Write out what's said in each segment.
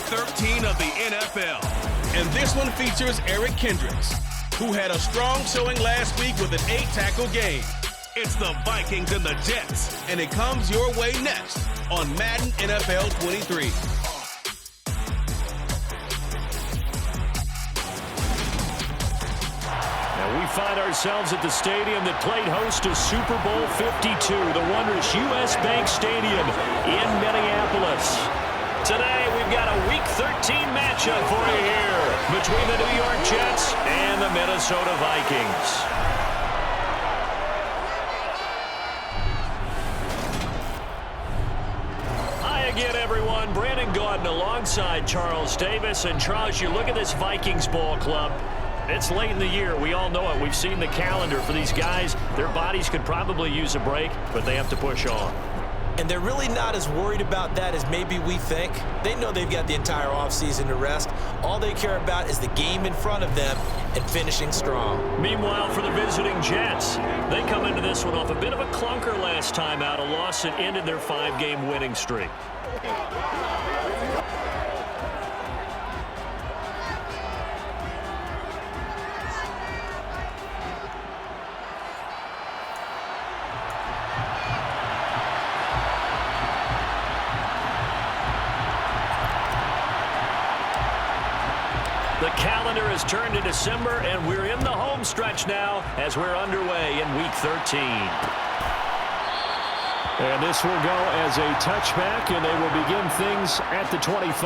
13 of the NFL. And this one features Eric Kendricks, who had a strong showing last week with an 8-tackle game. It's the Vikings and the Jets, and it comes your way next on Madden NFL 23. We find ourselves at the stadium that played host to Super Bowl 52, the wondrous U.S. Bank Stadium in Minneapolis. Today, we've got a Week 13 matchup for you here between the New York Jets and the Minnesota Vikings. Hi again, everyone. Brandon Gaudin alongside Charles Davis. And Charles, you look at this Vikings ball club. It's late in the year. We all know it. We've seen the calendar for these guys. Their bodies could probably use a break, but they have to push on. And they're really not as worried about that as maybe we think. They know they've got the entire offseason to rest. All they care about is the game in front of them and finishing strong. Meanwhile, for the visiting Jets, they come into this one off a bit of a clunker last time out, a loss that ended their 5-game winning streak. The calendar has turned to December, and we're in the home stretch now as we're underway in Week 13. And this will go as a touchback, and they will begin things at the 25.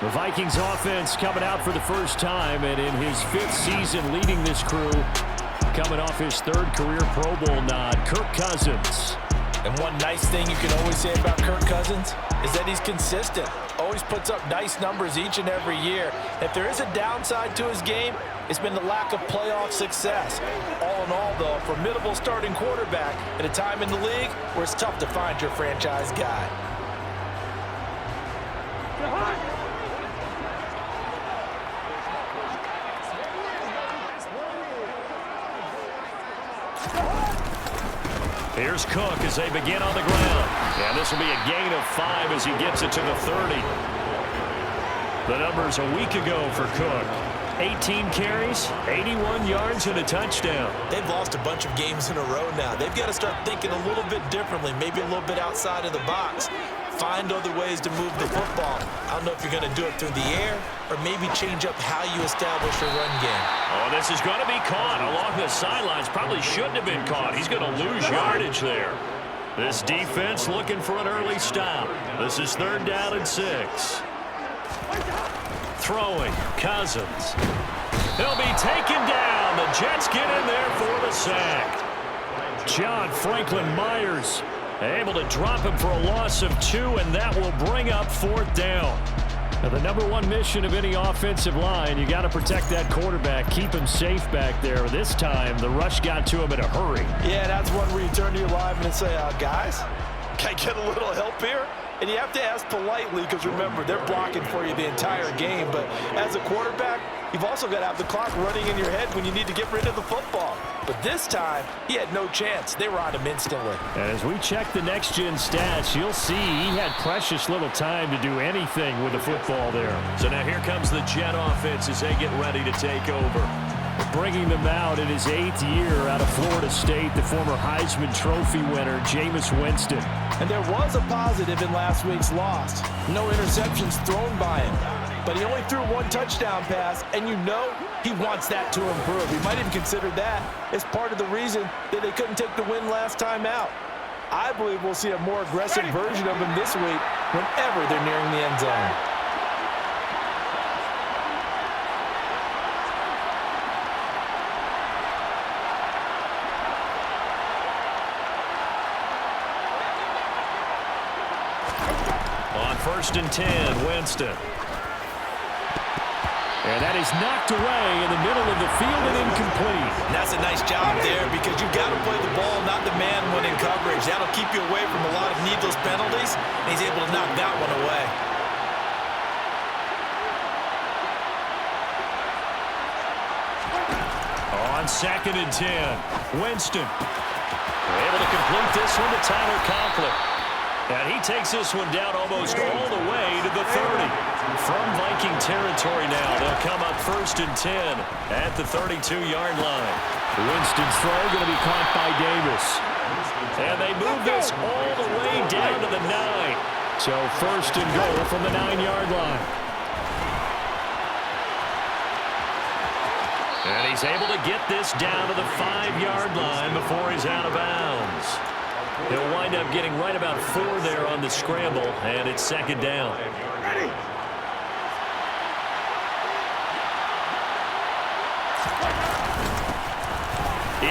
The Vikings offense coming out for the first time, and in his 5th season leading this crew, coming off his 3rd career Pro Bowl nod, Kirk Cousins. And one nice thing you can always say about Kirk Cousins is that he's consistent. Always puts up nice numbers each and every year. If there is a downside to his game, it's been the lack of playoff success. All in all, though, a formidable starting quarterback at a time in the league where it's tough to find your franchise guy. Here's Cook as they begin on the ground. And this will be a gain of 5 as he gets it to the 30. The numbers a week ago for Cook. 18 carries, 81 yards, and a touchdown. They've lost a bunch of games in a row now. They've got to start thinking a little bit differently, maybe a little bit outside of the box. Find other ways to move the football. I don't know if you're going to do it through the air or maybe change up how you establish a run game. Oh, this is going to be caught along the sidelines. Probably shouldn't have been caught. He's going to lose yardage there. This defense looking for an early stop. This is 3rd down and 6. Throwing, Cousins. He'll be taken down. The Jets get in there for the sack. John Franklin Myers able to drop him for a loss of 2, and that will bring up 4th down. Now, the number one mission of any offensive line, you got to protect that quarterback, keep him safe back there. This time, the rush got to him in a hurry. Yeah, that's one where you turn to your lineman and say, guys, can I get a little help here? And you have to ask politely because, remember, they're blocking for you the entire game. But as a quarterback, you've also got to have the clock running in your head when you need to get rid of the football. But this time, he had no chance. They were on him instantly. And as we check the next-gen stats, you'll see he had precious little time to do anything with the football there. So now here comes the Jet offense as they get ready to take over. Bringing them out in his 8th year out of Florida State, the former Heisman Trophy winner, Jameis Winston. And there was a positive in last week's loss. No interceptions thrown by him. But he only threw 1 touchdown pass, and you know he wants that to improve. He might even consider that as part of the reason that they couldn't take the win last time out. I believe we'll see a more aggressive version of him this week whenever they're nearing the end zone. On 1st and 10, Winston. And that is knocked away in the middle of the field and incomplete. And that's a nice job there because you've got to play the ball, not the man when in coverage. That'll keep you away from a lot of needless penalties, and he's able to knock that one away. On 2nd and 10, Winston able to complete this one to Tyler Conklin. And he takes this one down almost all the way to the 30. From Viking territory now, they'll come up 1st and 10 at the 32-yard line. Winston's throw going to be caught by Davis. And they move this all the way down to the 9. So 1st and goal from the 9-yard line. And he's able to get this down to the 5-yard line before he's out of bounds. He'll wind up getting right about 4 there on the scramble, and it's 2nd down. Ready.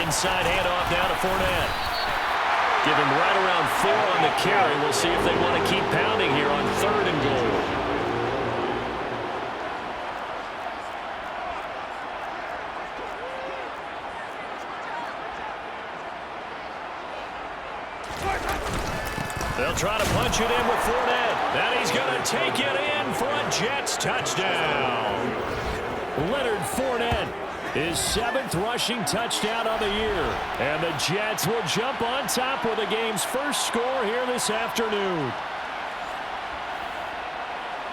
Inside handoff now to Fournette. Give him right around 4 on the carry. We'll see if they want to keep pounding here on 3rd and goal. They'll try to punch it in with Fournette. And he's going to take it in for a Jets touchdown. Leonard Fournette, his 7th rushing touchdown of the year. And the Jets will jump on top with the game's first score here this afternoon.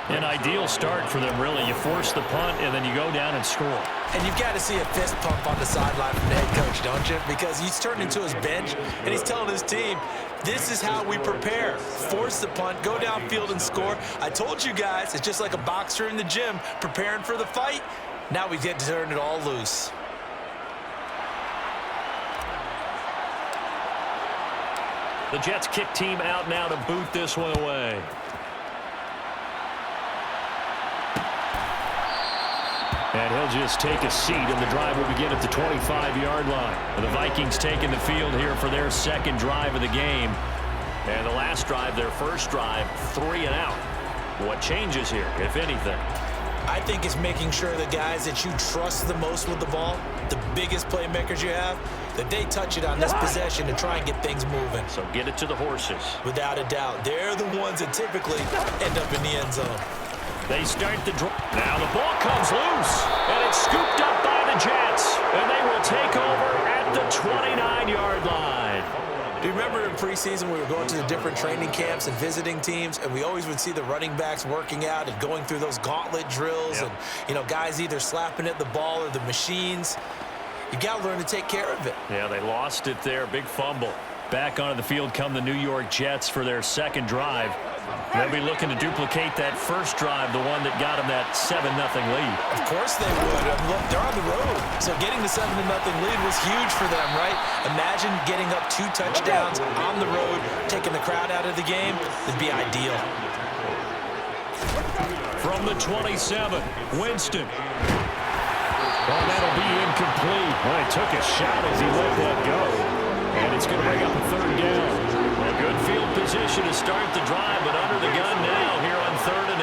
An ideal start for them, really. You force the punt, and then you go down and score. And you've got to see a fist pump on the sideline from the head coach, don't you? Because he's turned into his bench, and he's telling his team, this is how we prepare. Force the punt, go downfield and score. I told you guys, it's just like a boxer in the gym preparing for the fight. Now we get to turn it all loose. The Jets kick team out now to boot this one away. And he'll just take a seat, and the drive will begin at the 25-yard line. The Vikings taking the field here for their 2nd drive of the game. And the last drive, their first drive, 3 and out. What changes here, if anything? I think it's making sure the guys that you trust the most with the ball, the biggest playmakers you have, that they touch it on this possession to try and get things moving. So get it to the horses. Without a doubt. They're the ones that typically end up in the end zone. They start the drive. Now the ball comes loose, and it's scooped up by the Jets, and they will take over at the 29-yard line. Do you remember in preseason we were going to the different training camps and visiting teams, and we always would see the running backs working out and going through those gauntlet drills, and, you know, guys either slapping at the ball or the machines. You got to learn to take care of it. Yeah, they lost it there. Big fumble. Back onto the field come the New York Jets for their 2nd drive. They'll be looking to duplicate that first drive, the one that got them that 7-0 lead. Of course they would. Look, they're on the road. So getting the 7-0 lead was huge for them, right? Imagine getting up 2 touchdowns on the road, taking the crowd out of the game. It'd be ideal. From the 27, Winston. Well, that'll be incomplete. Well, he took a shot as he let that go. And it's going to bring up a 3rd down. A good field position to start the drive, but under the gun now here on 3rd and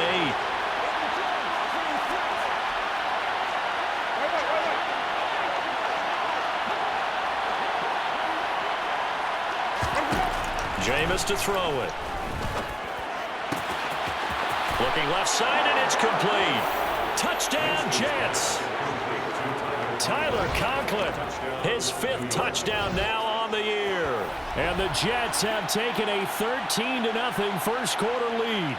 8. Jameis to throw it. Looking left side, and it's complete. Touchdown, Jets. Tyler Conklin, his 5th touchdown now on the year. And the Jets have taken a 13-0 first quarter lead.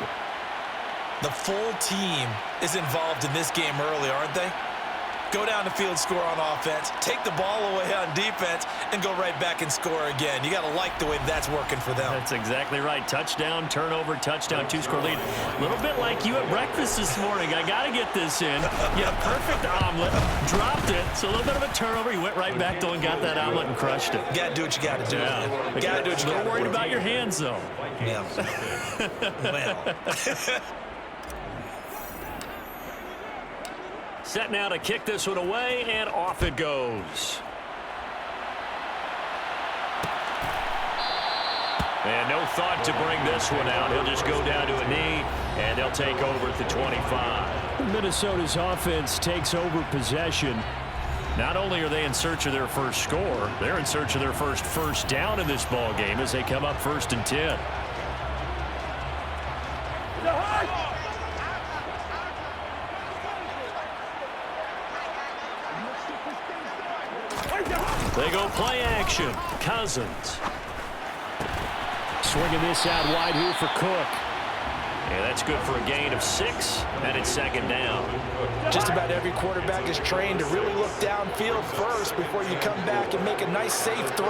The full team is involved in this game early, aren't they? Go down the field, score on offense, take the ball away on defense, and go right back and score again. You got to like the way that's working for them. That's exactly right. Touchdown, turnover, touchdown, 2-score lead. A little bit like you at breakfast this morning. I got to get this in. Yeah, perfect omelet. Dropped it. So a little bit of a turnover. You went right back, though, and got that omelet and crushed it. You got to do what you got to do. Yeah. You got to do what you got to do. A little worried about your hands, though. Yeah. Well. Set now to kick this one away, and off it goes. And no thought to bring this one out. He'll just go down to a knee, and they'll take over at the 25. Minnesota's offense takes over possession. Not only are they in search of their first score, they're in search of their first down in this ball game as they come up 1st and 10. They go play action. Cousins. Swinging this out wide here for Cook. And that's good for a gain of 6, and it's second down. Just about every quarterback is trained to really look downfield first before you come back and make a nice, safe throw.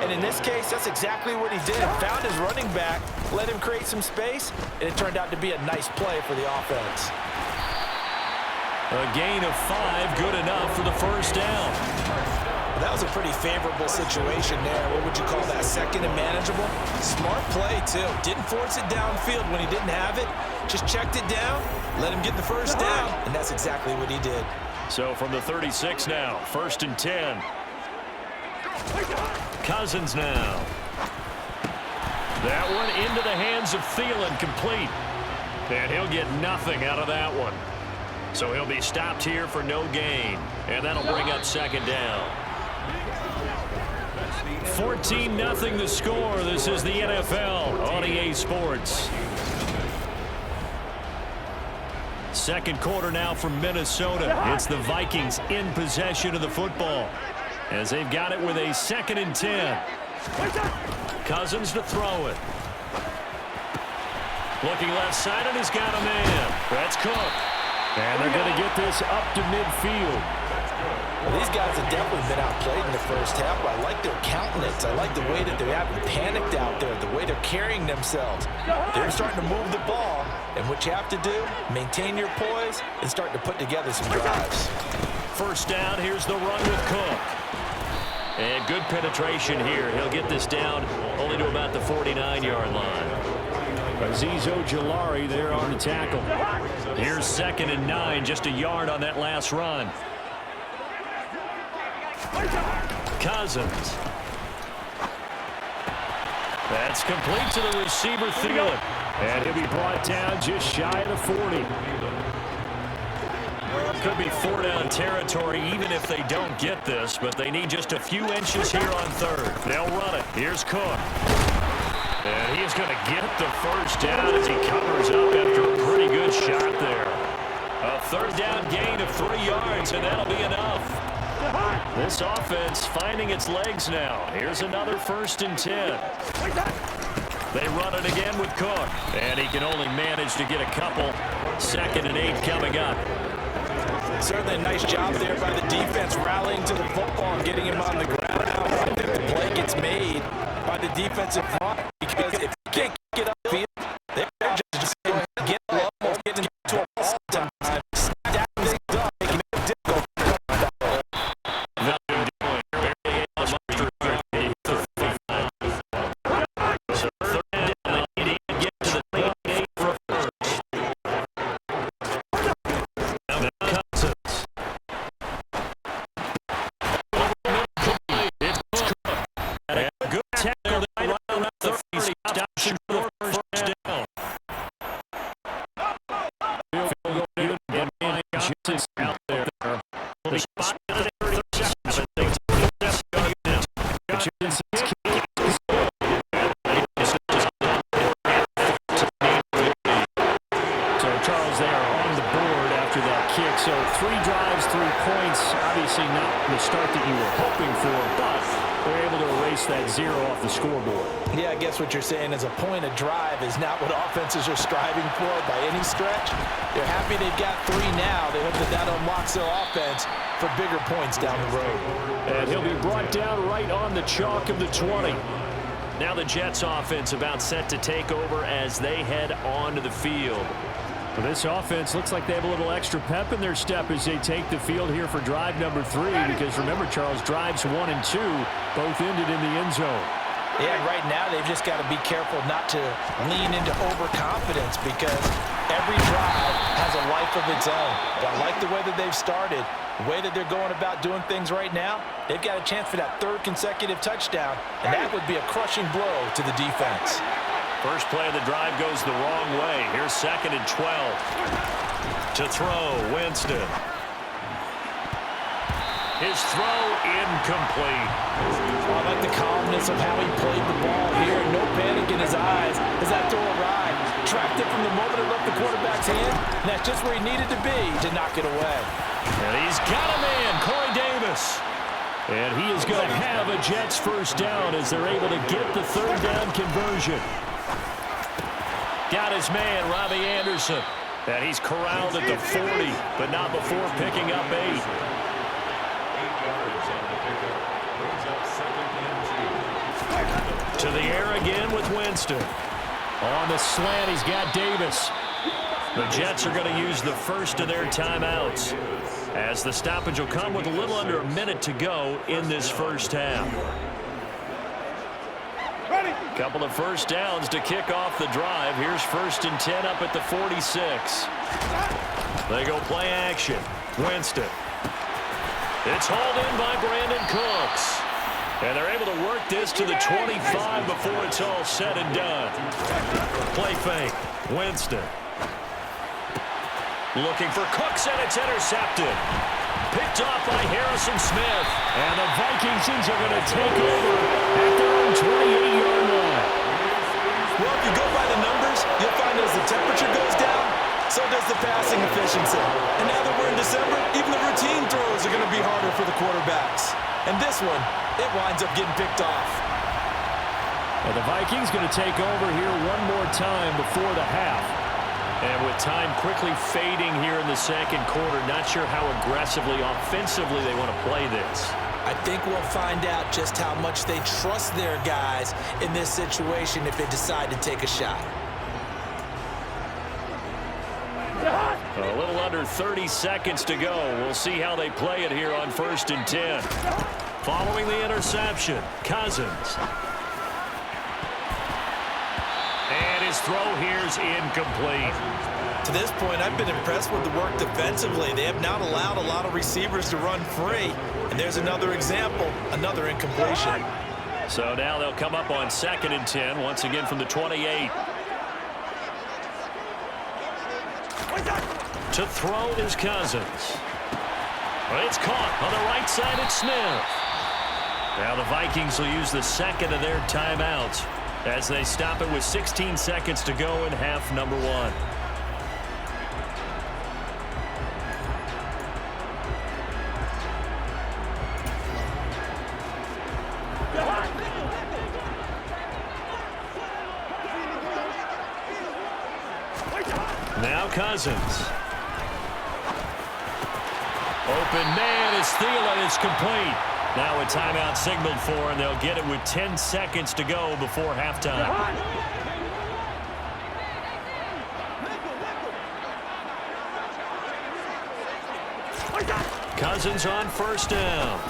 And in this case, that's exactly what he did. Found his running back, let him create some space, and it turned out to be a nice play for the offense. A gain of 5, good enough for the first down. That was a pretty favorable situation there. What would you call that? Second and manageable? Smart play, too. Didn't force it downfield when he didn't have it. Just checked it down, let him get the first down, and that's exactly what he did. So from the 36 now, 1st and 10. Cousins now. That one into the hands of Thielen, complete. And he'll get nothing out of that one. So he'll be stopped here for no gain. And that'll bring up second down. 14-0 the score. This is the NFL on EA Sports. Second quarter now from Minnesota. It's the Vikings in possession of the football as they've got it with a 2nd and 10. Cousins to throw it. Looking left side, and he's got a man. That's Cook. And they're going to get this up to midfield. Well, these guys have definitely been outplayed in the first half, but I like their countenance. I like the way that they haven't panicked out there, the way they're carrying themselves. They're starting to move the ball, and what you have to do, maintain your poise and start to put together some drives. First down, here's the run with Cook. And good penetration here. He'll get this down only to about the 49-yard line. Azeez Ojulari there on the tackle. Here's 2nd and 9, just a yard on that last run. Cousins. That's complete to the receiver, Thielen. And he'll be brought down just shy of the 40. Could be 4-down territory even if they don't get this, but they need just a few inches here on 3rd. They'll run it. Here's Cook. And he is going to get the first down as he covers up after a pretty good shot there. A 3rd down gain of 3 yards, and that'll be enough. This offense finding its legs now. Here's another 1st and 10. They run it again with Cook, and he can only manage to get a couple. 2nd and 8 coming up. Certainly a nice job there by the defense rallying to the football and getting him on the ground. I think the play gets made by the defensive front because if you can't get upfield, they're just going to get low, getting to a ball sometimes. Stack things up, making it difficult. So 3rd down, he need to get to the 28 for a first. Now Cousins. It's Cook. And a good tackle right around the 30. Stops him for the first down. Out there. The spot in the 37. So, Charles, they are on the board after that kick. So 3 drives, 3 points. Obviously not the start that you were hoping for, but they're able to erase that 0 off the scoreboard. Yeah, I guess what you're saying is a point of drive is not what offenses are striving for by any stretch. They're happy they've got 3 now. They hope that that unlocks their offense for bigger points down the road. And he'll be brought down right on the chalk of the 20. Now the Jets offense about set to take over as they head onto the field. Well, this offense looks like they have a little extra pep in their step as they take the field here for drive number 3, because remember, Charles, drives 1 and 2 both ended in the end zone. Yeah, right now they've just got to be careful not to lean into overconfidence because every drive has a life of its own. But I like the way that they've started, the way that they're going about doing things right now. They've got a chance for that 3rd consecutive touchdown, and that would be a crushing blow to the defense. First play of the drive goes the wrong way. Here's 2nd and 12. To throw, Winston. His throw incomplete. I like the calmness of how he played the ball here. No panic in his eyes as that throw arrived. Tracked it from the moment it left the quarterback's hand. And that's just where he needed to be to knock it away. And he's got a man, Corey Davis. And he is going to have a Jets first down as they're able to get the third down conversion. Got his man, Robbie Anderson. And he's corralled at the 40, but not before picking up 8. To the air again with Winston. On the slant, he's got Davis. The Jets are going to use the first of their timeouts, as the stoppage will come with a little under a minute to go in this first half. Couple of first downs to kick off the drive. Here's 1st and 10 up at the 46. They go play action. Winston. It's hauled in by Brandon Cooks. And they're able to work this to the 25 before it's all said and done. Play fake. Winston. Looking for Cooks, and it's intercepted. Picked off by Harrison Smith. And the Vikings are going to take over at their own 28-yard line. Well, if you go by the numbers, you'll find as the temperature goes down, so does the passing efficiency. And now that we're in December, even the routine throws are going to be harder for the quarterbacks. And this one, it winds up getting picked off. And the Vikings going to take over here one more time before the half. And with time quickly fading here in the second quarter, not sure how aggressively, offensively they want to play this. I think we'll find out just how much they trust their guys in this situation if they decide to take a shot. A little under 30 seconds to go. We'll see how they play it here on 1st and 10. Following the interception, Cousins. And his throw here's incomplete. To this point, I've been impressed with the work defensively. They have not allowed a lot of receivers to run free. And there's another example, another incompletion. So now they'll come up on 2nd and 10, once again from the 28. To throw is Cousins. It's caught on the right side. It's Smith. Now the Vikings will use the second of their timeouts as they stop it with 16 seconds to go in half number 1. Now Cousins. Open man is Thielen. It's complete. Now a timeout signaled for, and they'll get it with 10 seconds to go before halftime. Cousins on 1st down.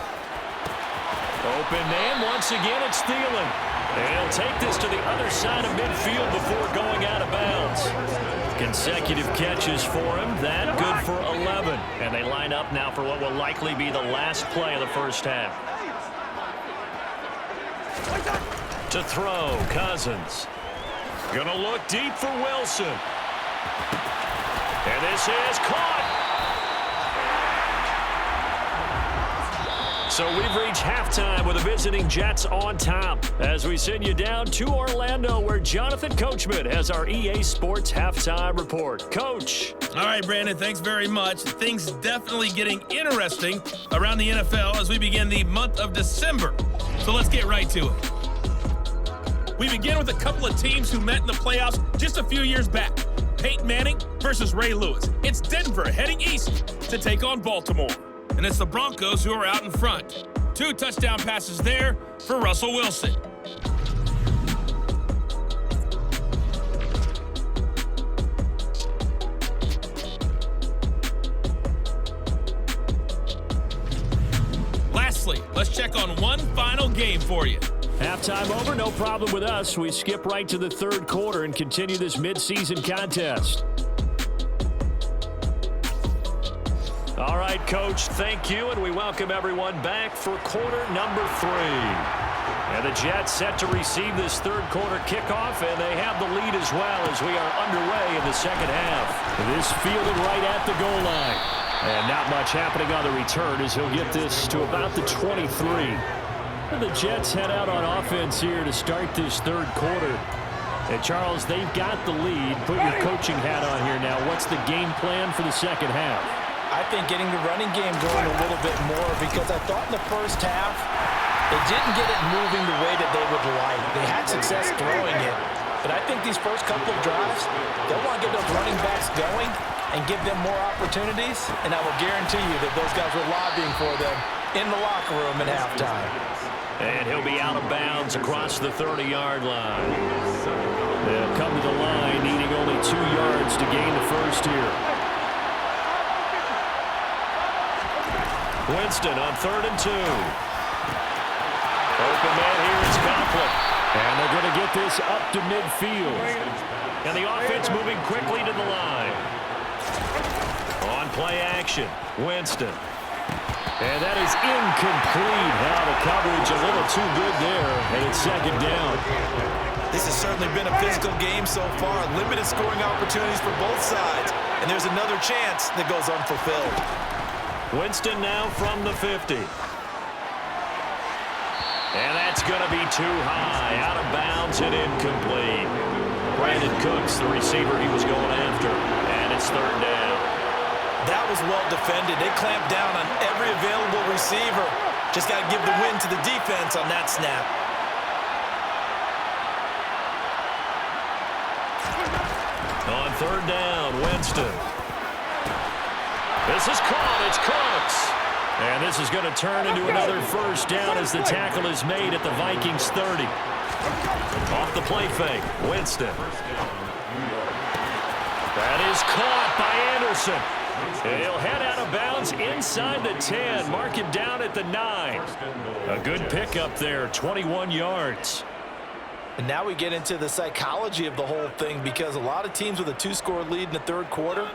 Open man. Once again, it's Thielen. And he'll take this to the other side of midfield before going out of bounds. Consecutive catches for him. That good for 11. And they line up now for what will likely be the last play of the first half. To throw, Cousins. Gonna look deep for Wilson. And this is caught. So we've reached halftime with the visiting Jets on top as we send you down to Orlando, where Jonathan Coachman has our EA Sports halftime report. Coach. All right, Brandon, thanks very much. Things definitely getting interesting around the NFL as we begin the month of December. So let's get right to it. We begin with a couple of teams who met in the playoffs just a few years back. Peyton Manning versus Ray Lewis. It's Denver heading east to take on Baltimore. And it's the Broncos who are out in front. 2 touchdown passes there for Russell Wilson. Lastly, let's check on one final game for you. Halftime over, no problem with us. We skip right to the third quarter and continue this midseason contest. All right, Coach, thank you, and we welcome everyone back for quarter number 3. And the Jets set to receive this third quarter kickoff, and they have the lead as well as we are underway in the second half. This fielded right at the goal line. And not much happening on the return as he'll get this to about the 23. And the Jets head out on offense here to start this third quarter. And, Charles, they've got the lead. Put your coaching hat on here now. What's the game plan for the second half? I think getting the running game going a little bit more, because I thought in the first half they didn't get it moving the way that they would like. They had success throwing it, but I think these first couple of drives, they'll want to get those running backs going and give them more opportunities, and I will guarantee you that those guys were lobbying for them in the locker room at halftime. And he'll be out of bounds across the 30-yard line. They'll come to the line needing only 2 yards to gain the first here. Winston on 3rd and 2. Open man here is Conklin. And they're going to get this up to midfield. And the offense moving quickly to the line. On play action, Winston. And that is incomplete. Now the coverage a little too good there, and it's 2nd down. This has certainly been a physical game so far. Limited scoring opportunities for both sides. And there's another chance that goes unfulfilled. Winston now from the 50. And that's going to be too high. Out of bounds and incomplete. Brandon Cooks, the receiver he was going after. And it's 3rd down. That was well defended. They clamped down on every available receiver. Just got to give the win to the defense on that snap. On 3rd down, Winston. This is caught. It's Cooks. And this is going to turn into another 1st down as the tackle is made at the Vikings 30. Off the play fake, Winston. That is caught by Anderson. He'll head out of bounds inside the 10. Mark him down at the 9. A good pickup there, 21 yards. And now we get into the psychology of the whole thing, because a lot of teams with a 2-score lead in the 3rd quarter,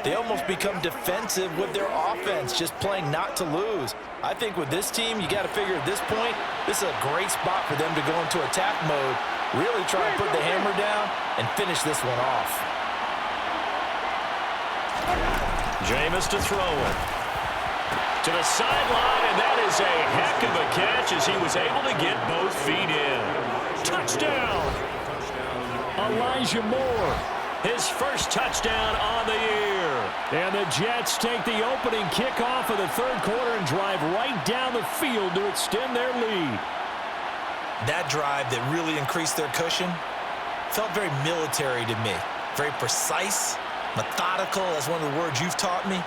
they almost become defensive with their offense, just playing not to lose. I think with this team, you got to figure at this point, this is a great spot for them to go into attack mode, really try and put the hammer down and finish this one off. Jameis to throw it. To the sideline, and that is a heck of a catch as he was able to get both feet in. Touchdown! Elijah Moore, his first touchdown on the year. And the Jets take the opening kickoff of the 3rd quarter and drive right down the field to extend their lead. That drive that really increased their cushion felt very military to me. Very precise, methodical, that's one of the words you've taught me.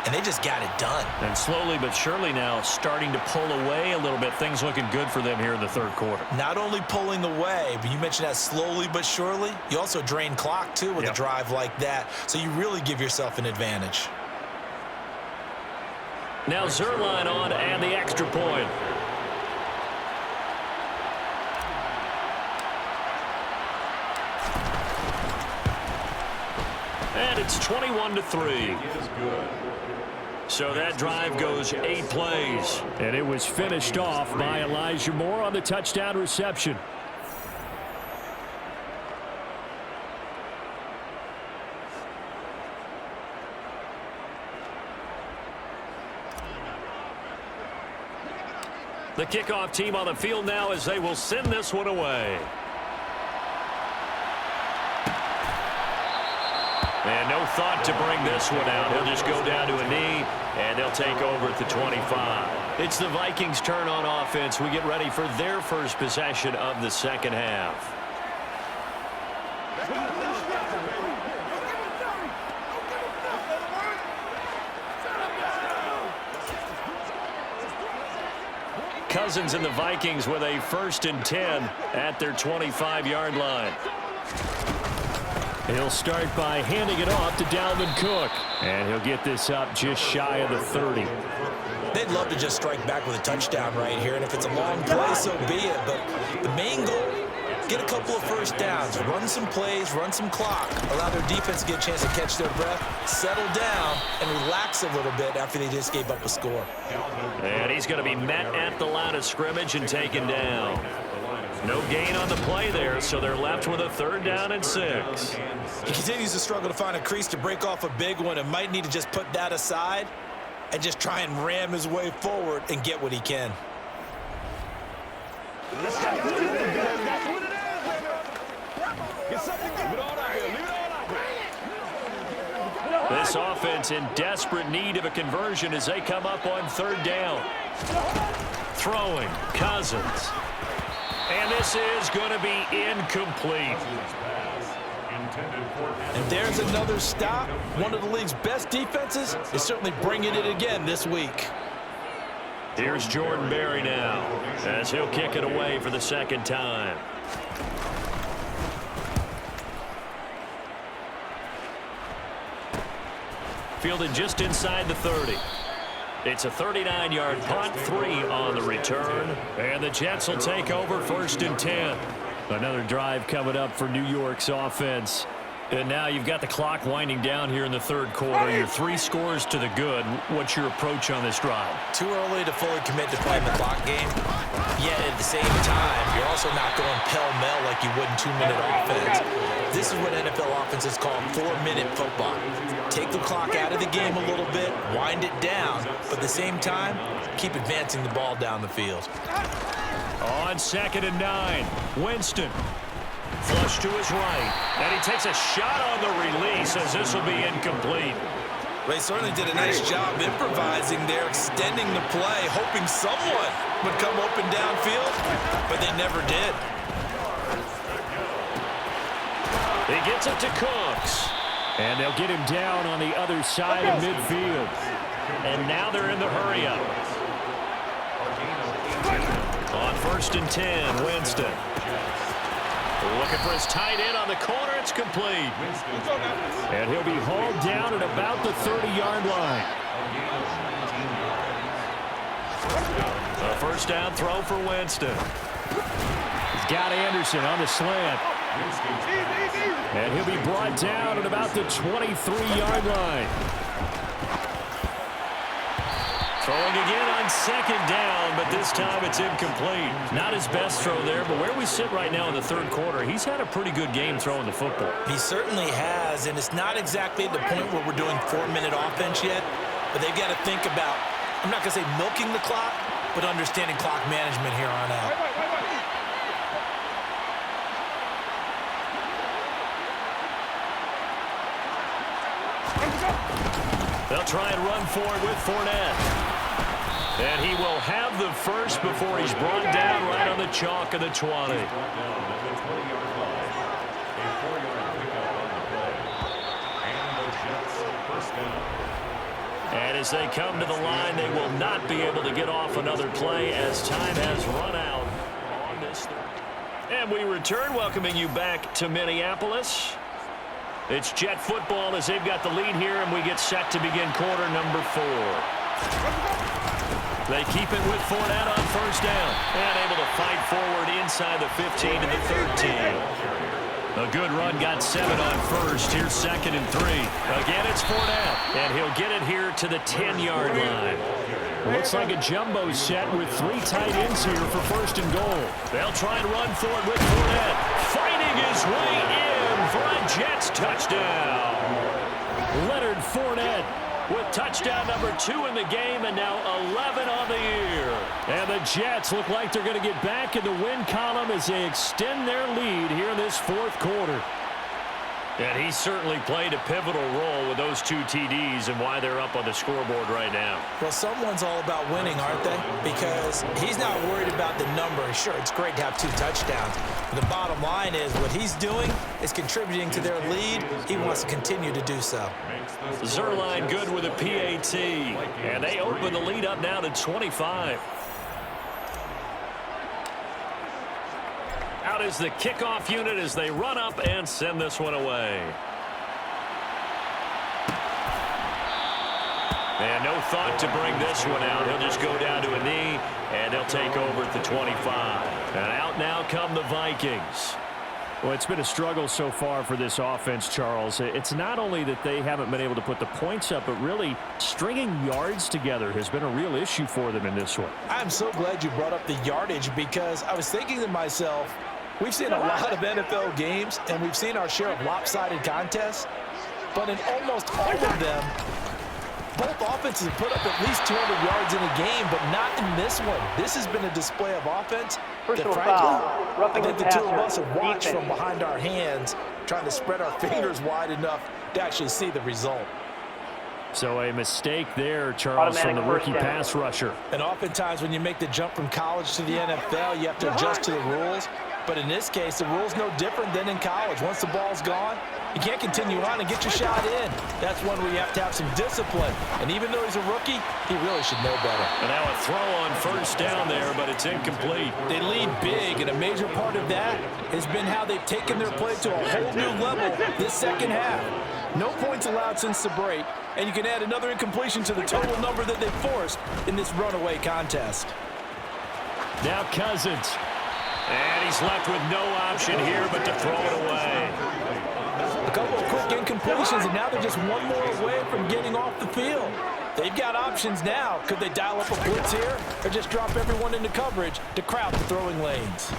And they just got it done. And slowly but surely now starting to pull away a little bit. Things looking good for them here in the 3rd quarter. Not only pulling away, but you mentioned that slowly but surely. You also drain clock, too, with a drive like that. So you really give yourself an advantage. Now Zerline on and the extra point. And it's 21-3. So that drive goes 8 plays. And it was finished off by Elijah Moore on the touchdown reception. The kickoff team on the field now as they will send this one away. And no thought to bring this one out. He'll just go down to a knee, and they'll take over at the 25. It's the Vikings' turn on offense. We get ready for their first possession of the 2nd half. Cousins and the Vikings with a 1st and 10 at their 25-yard line. He'll start by handing it off to Dalvin Cook. And he'll get this up just shy of the 30. They'd love to just strike back with a touchdown right here, and if it's a long play, so be it. But the main goal, get a couple of 1st downs, run some plays, run some clock, allow their defense to get a chance to catch their breath, settle down, and relax a little bit after they just gave up a score. And he's going to be met at the line of scrimmage and taken down. No gain on the play there, so they're left with a 3rd down and 6. He continues to struggle to find a crease to break off a big one, and might need to just put that aside and just try and ram his way forward and get what he can. This This offense in desperate need of a conversion as they come up on third down. Throwing, Cousins. And this is going to be incomplete. And there's another stop. One of the league's best defenses is certainly bringing it again this week. Here's Jordan Berry now as he'll kick it away for the second time. Fielded just inside the 30. It's a 39-yard punt, 3 on the return. And the Jets will take over 1st and 10. Another drive coming up for New York's offense. And now you've got the clock winding down here in the third quarter. You're 3 scores to the good. What's your approach on this drive? Too early to fully commit to playing the clock game. Yet at the same time, you're also not going pell-mell like you would in 2-minute offense. This is what NFL offenses call 4-minute football. Take the clock out of the game a little bit, wind it down, but at the same time, keep advancing the ball down the field. On 2nd and 9, Winston. Flush to his right, and he takes a shot on the release as this will be incomplete. They certainly did a nice job improvising there, extending the play, hoping someone would come open downfield, but they never did. He gets it to Cooks. And they'll get him down on the other side of midfield. And now they're in the hurry-up. On 1st and 10, Winston. Looking for his tight end on the corner. It's complete. And he'll be hauled down at about the 30-yard line. A first down throw for Winston. He's got Anderson on the slant. And he'll be brought down at about the 23-yard line. Throwing again on 2nd down, but this time it's incomplete. Not his best throw there, but where we sit right now in the third quarter, he's had a pretty good game throwing the football. He certainly has, and it's not exactly at the point where we're doing 4-minute offense yet, but they've got to think about, I'm not going to say milking the clock, but understanding clock management here on out. They'll try and run forward with Fournette. And he will have the first before he's brought down right on the chalk of the 20. And as they come to the line, they will not be able to get off another play as time has run out on this. And we return, welcoming you back to Minneapolis. It's Jet football as they've got the lead here, and we get set to begin quarter number 4. They keep it with Fournette on first down, and able to fight forward inside the 15 to the 13. A good run, got 7 on first. Here's 2nd and 3. Again, it's Fournette, and he'll get it here to the 10-yard line. Looks like a jumbo set with 3 tight ends here for 1st and goal. They'll try and run forward with Fournette, fighting his way in for a Jets touchdown. Leonard Fournette with touchdown number 2 in the game, and now 11 on the year. And the Jets look like they're going to get back in the win column as they extend their lead here in this 4th quarter. And he certainly played a pivotal role with those 2 TDs and why they're up on the scoreboard right now. Well, someone's all about winning, aren't they? Because he's not worried about the number. Sure, it's great to have 2 touchdowns. But the bottom line is what he's doing is contributing to their lead. He wants to continue to do so. Zerline good with a PAT. And they open the lead up now to 25. Out is the kickoff unit as they run up and send this one away. And no thought to bring this one out. He'll just go down to a knee, and they'll take over at the 25. And out now come the Vikings. Well, it's been a struggle so far for this offense, Charles. It's not only that they haven't been able to put the points up, but really stringing yards together has been a real issue for them in this one. I'm so glad you brought up the yardage because I was thinking to myself, we've seen a lot of NFL games, and we've seen our share of lopsided contests, but in almost all of them, both offenses have put up at least 200 yards in a game, but not in this one. This has been a display of offense that, frankly, I think the 2 of us have watched from behind our hands, trying to spread our fingers wide enough to actually see the result. So a mistake there, Charles, from the rookie pass rusher. And oftentimes when you make the jump from college to the NFL, you have to adjust to the rules. But in this case, the rule's no different than in college. Once the ball's gone, you can't continue on and get your shot in. That's one where you have to have some discipline. And even though he's a rookie, he really should know better. And now a throw on first down there, but it's incomplete. They lead big, and a major part of that has been how they've taken their play to a whole new level this second half. No points allowed since the break, and you can add another incompletion to the total number that they forced in this runaway contest. Now Cousins. And he's left with no option here but to throw it away. A couple of quick incompletions, and now they're just one more away from getting off the field. They've got options now. Could they dial up a blitz here or just drop everyone into coverage to crowd the throwing lanes?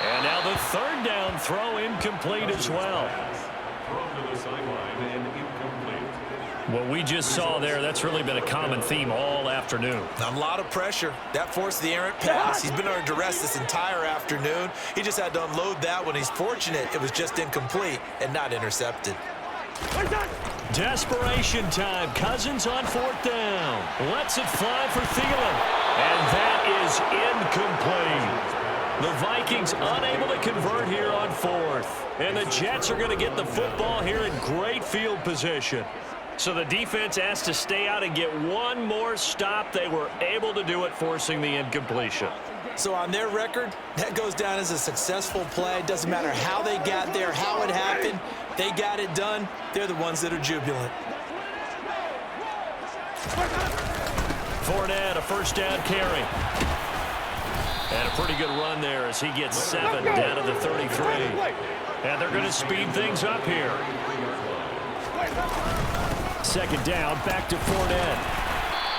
And now the third down throw incomplete as well. What we just saw there, that's really been a common theme all afternoon. A lot of pressure. That forced the errant pass. He's been under duress this entire afternoon. He just had to unload that one. He's fortunate it was just incomplete and not intercepted. Desperation time. Cousins on fourth down. Lets it fly for Thielen. And that is incomplete. The Vikings unable to convert here on fourth. And the Jets are going to get the football here in great field position. So the defense has to stay out and get one more stop. They were able to do it, forcing the incompletion. So on their record, that goes down as a successful play. Doesn't matter how they got there, how it happened. They got it done. They're the ones that are jubilant. Fournette, a first down carry. And a pretty good run there as he gets 7 down to the 33. And they're going to speed things up here. Second down, back to Fournette.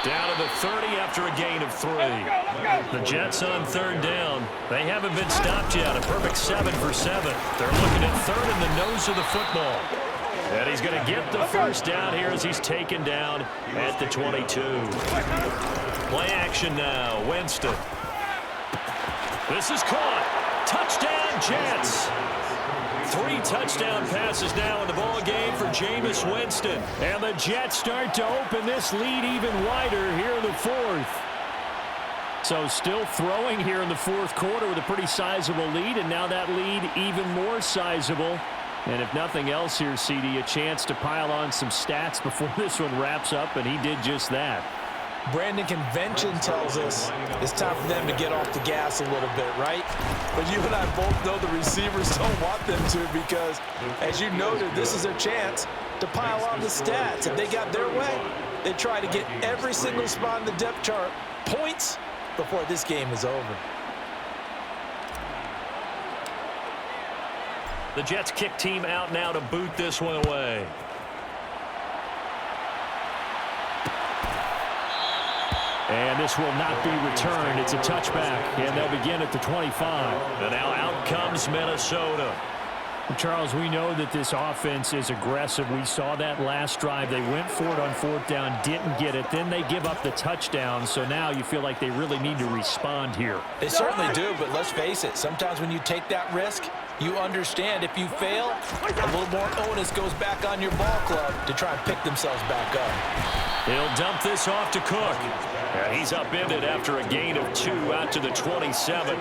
Down to the 30 after a gain of 3. The Jets on third down. They haven't been stopped yet. A perfect 7 for 7. They're looking at third in the nose of the football. And he's going to get the first down here as he's taken down at the 22. Play action now. Winston. This is caught. Touchdown, Jets. 3 touchdown passes now in the ball game for Jameis Winston. And the Jets start to open this lead even wider here in the fourth. So still throwing here in the fourth quarter with a pretty sizable lead, and now that lead even more sizable. And if nothing else here, CD, a chance to pile on some stats before this one wraps up, and he did just that. Brandon, convention tells us it's time for them to get off the gas a little bit, right? But you and I both know the receivers don't want them to because, as you noted, this is their chance to pile on the stats. If they got their way, they try to get every single spot in the depth chart points before this game is over. The Jets kick team out now to boot this one away. And this will not be returned. It's a touchback, and they'll begin at the 25. And now out comes Minnesota. Charles, we know that this offense is aggressive. We saw that last drive. They went for it on fourth down, didn't get it. Then they give up the touchdown. So now you feel like they really need to respond here. They certainly do, but let's face it. Sometimes when you take that risk, you understand if you fail, a little more onus goes back on your ball club to try and pick themselves back up. He'll dump this off to Cook. And he's upended after a gain of 2 out to the 27.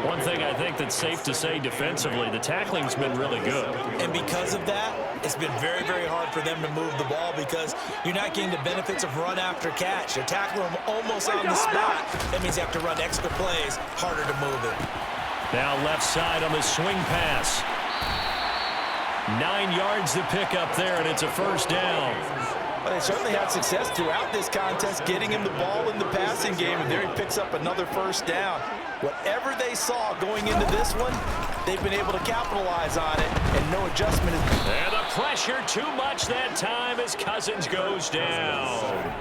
One thing I think that's safe to say defensively, the tackling's been really good. And because of that, it's been very, very hard for them to move the ball because you're not getting the benefits of run after catch. You're tackling them almost on the spot. That means you have to run extra plays, harder to move it. Now left side on the swing pass. 9 yards to pick up there, and it's a first down. Well, they certainly had success throughout this contest, getting him the ball in the passing game, and there he picks up another first down. Whatever they saw going into this one, they've been able to capitalize on it, and no adjustment. And the pressure too much that time as Cousins goes down.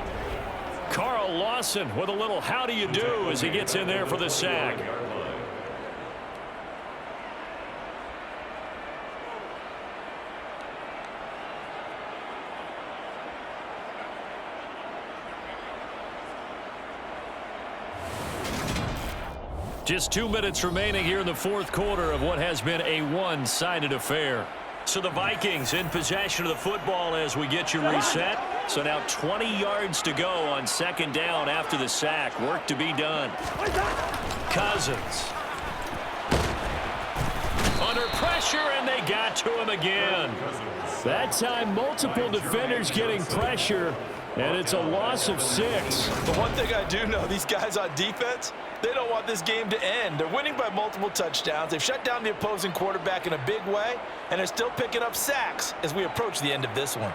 Carl Lawson with a little how do you do as he gets in there for the sack. Just 2 minutes remaining here in the fourth quarter of what has been a one-sided affair. So the Vikings in possession of the football as we get you reset. So now 20 yards to go on second down after the sack. Work to be done. Cousins. Under pressure, and they got to him again. That time, multiple defenders getting pressure, and it's a loss of 6. The one thing I do know, these guys on defense, they don't want this game to end. They're winning by multiple touchdowns. They've shut down the opposing quarterback in a big way, and they're still picking up sacks as we approach the end of this one.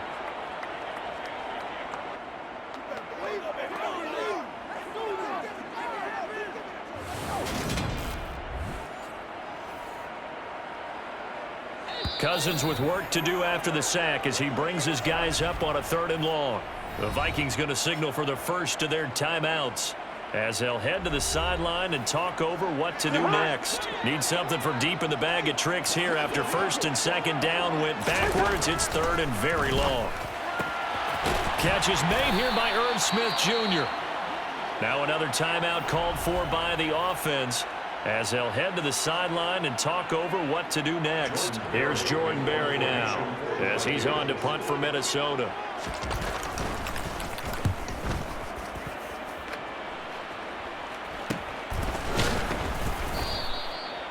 Cousins with work to do after the sack as he brings his guys up on a 3rd and long. The Vikings going to signal for the first of their timeouts as they'll head to the sideline and talk over what to do next. Need something from deep in the bag of tricks here after 1st and 2nd down went backwards. It's 3rd and very long. Catch is made here by Irv Smith Jr. Now another timeout called for by the offense as they'll head to the sideline and talk over what to do next. Here's Jordan Berry now as he's on to punt for Minnesota.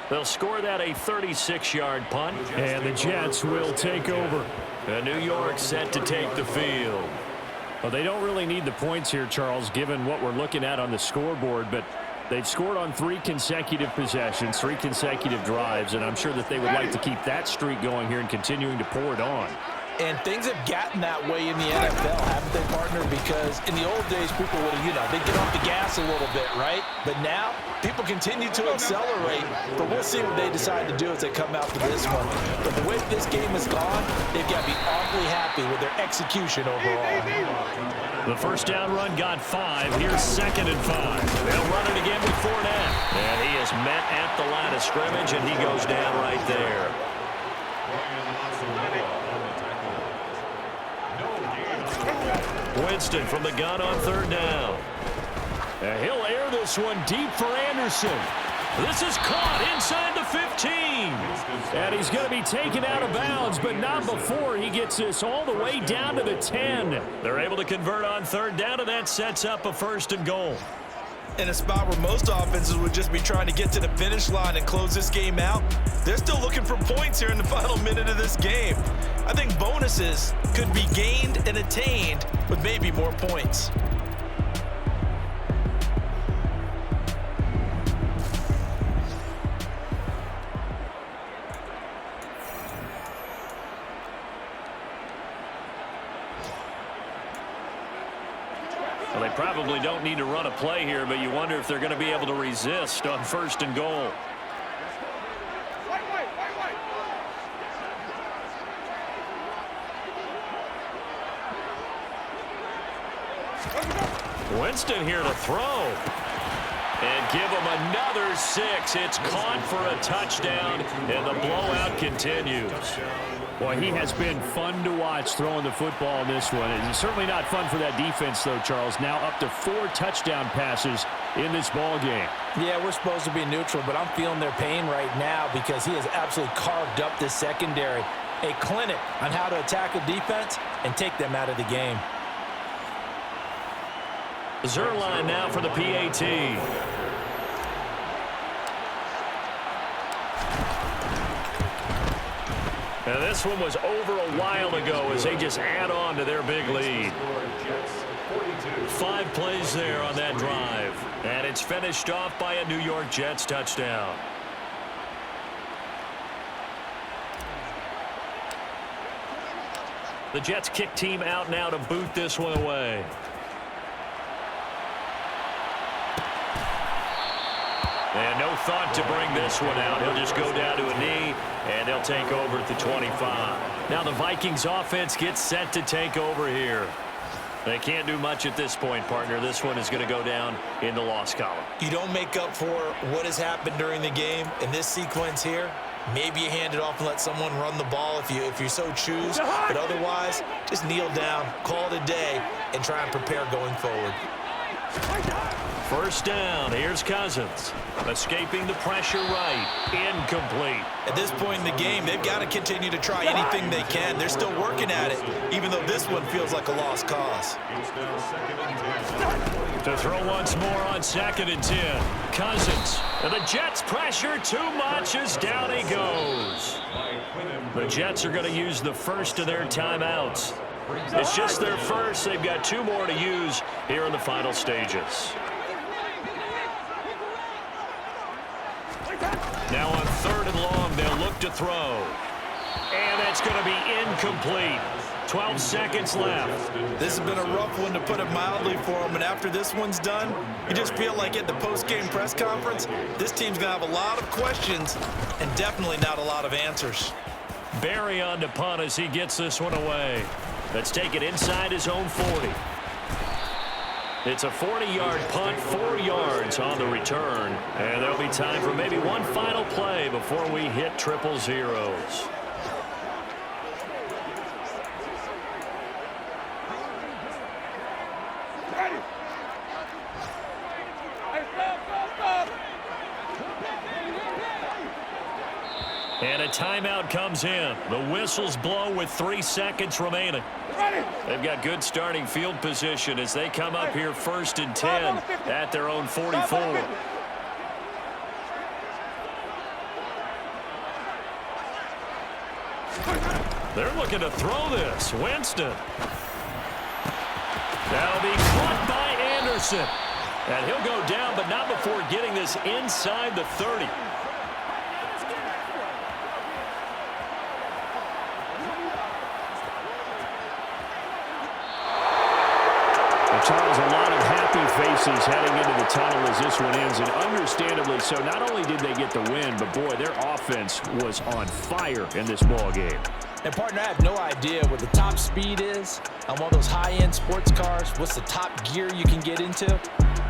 They'll score that a 36-yard punt. And the Jets will take over. And New York set to take the field. Well, they don't really need the points here, Charles, given what we're looking at on the scoreboard, but they've scored on 3 consecutive possessions, 3 consecutive drives, and I'm sure that they would like to keep that streak going here and continuing to pour it on. And things have gotten that way in the NFL, haven't they, partner? Because in the old days, people would have, they'd get off the gas a little bit, right? But now, people continue to accelerate. But we'll see what they decide to do as they come out for this one. But the way this game has gone, they've got to be awfully happy with their execution overall. The first down run got 5. Here's 2nd and 5. They'll run it again with Fournette. And he is met at the line of scrimmage, and he goes down right there. Winston from the gun on 3rd down. And he'll air this one deep for Anderson. This is caught inside the 15. And he's going to be taken out of bounds, but not before he gets this all the way down to the 10. They're able to convert on 3rd down, and that sets up a 1st and goal. In a spot where most offenses would just be trying to get to the finish line and close this game out, they're still looking for points here in the final minute of this game. I think bonuses could be gained and attained with maybe more points. Well, they probably don't need to run a play here, but you wonder if they're going to be able to resist on 1st and goal. Winston here to throw. And give him another 6. It's caught for a touchdown, and the blowout continues. Boy, he has been fun to watch throwing the football in this one. It's certainly not fun for that defense, though, Charles. Now up to 4 touchdown passes in this ball game. Yeah, we're supposed to be neutral, but I'm feeling their pain right now because he has absolutely carved up this secondary. A clinic on how to attack a defense and take them out of the game. Zerline now for the PAT. And this one was over a while ago as they just add on to their big lead. 5 plays there on that drive. And it's finished off by a New York Jets touchdown. The Jets kick team out now to boot this one away. And no thought to bring this one out. He'll just go down to a knee, and they'll take over at the 25. Now the Vikings offense gets set to take over here. They can't do much at this point, partner. This one is going to go down in the loss column. You don't make up for what has happened during the game in this sequence here. Maybe you hand it off and let someone run the ball if you so choose. But otherwise, just kneel down, call it a day, and try and prepare going forward. First down. Here's Cousins. Escaping the pressure right. Incomplete. At this point in the game, they've got to continue to try anything they can. They're still working at it, even though this one feels like a lost cause. To throw once more on 2nd and 10. Cousins. And the Jets pressure too much as down he goes. The Jets are going to use the first of their timeouts. It's just their first. They've got 2 more to use here in the final stages. Now on 3rd and long, they'll look to throw. And that's going to be incomplete. 12 seconds left. This has been a rough one, to put it mildly, for them. And after this one's done, you just feel like at the post-game press conference, this team's going to have a lot of questions and definitely not a lot of answers. Barry on to punt as he gets this one away. Let's take it inside his own 40. It's a 40-yard punt, 4 yards on the return. And there'll be time for maybe one final play before we hit triple zeros. And a timeout comes in. The whistles blow with 3 seconds remaining. They've got good starting field position as they come up here 1st and 10 at their own 44. They're looking to throw this. Winston. That'll be caught by Anderson. And he'll go down, but not before getting this inside the 30. Charles, a lot of happy faces heading into the tunnel as this one ends, and understandably so. Not only did they get the win, but boy, their offense was on fire in this ball game. And partner, I have no idea what the top speed is on one of those high-end sports cars. What's the top gear you can get into?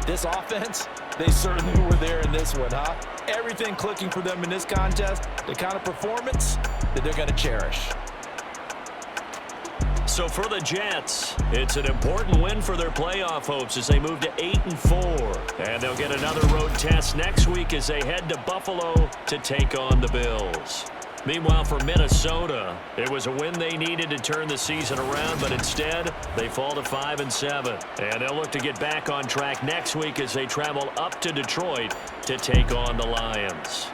This offense, they certainly were there in this one, huh? Everything clicking for them in this contest, the kind of performance that they're going to cherish. So for the Jets, it's an important win for their playoff hopes as they move to 8-4. And they'll get another road test next week as they head to Buffalo to take on the Bills. Meanwhile, for Minnesota, it was a win they needed to turn the season around, but instead, they fall to 5-7. And they'll look to get back on track next week as they travel up to Detroit to take on the Lions.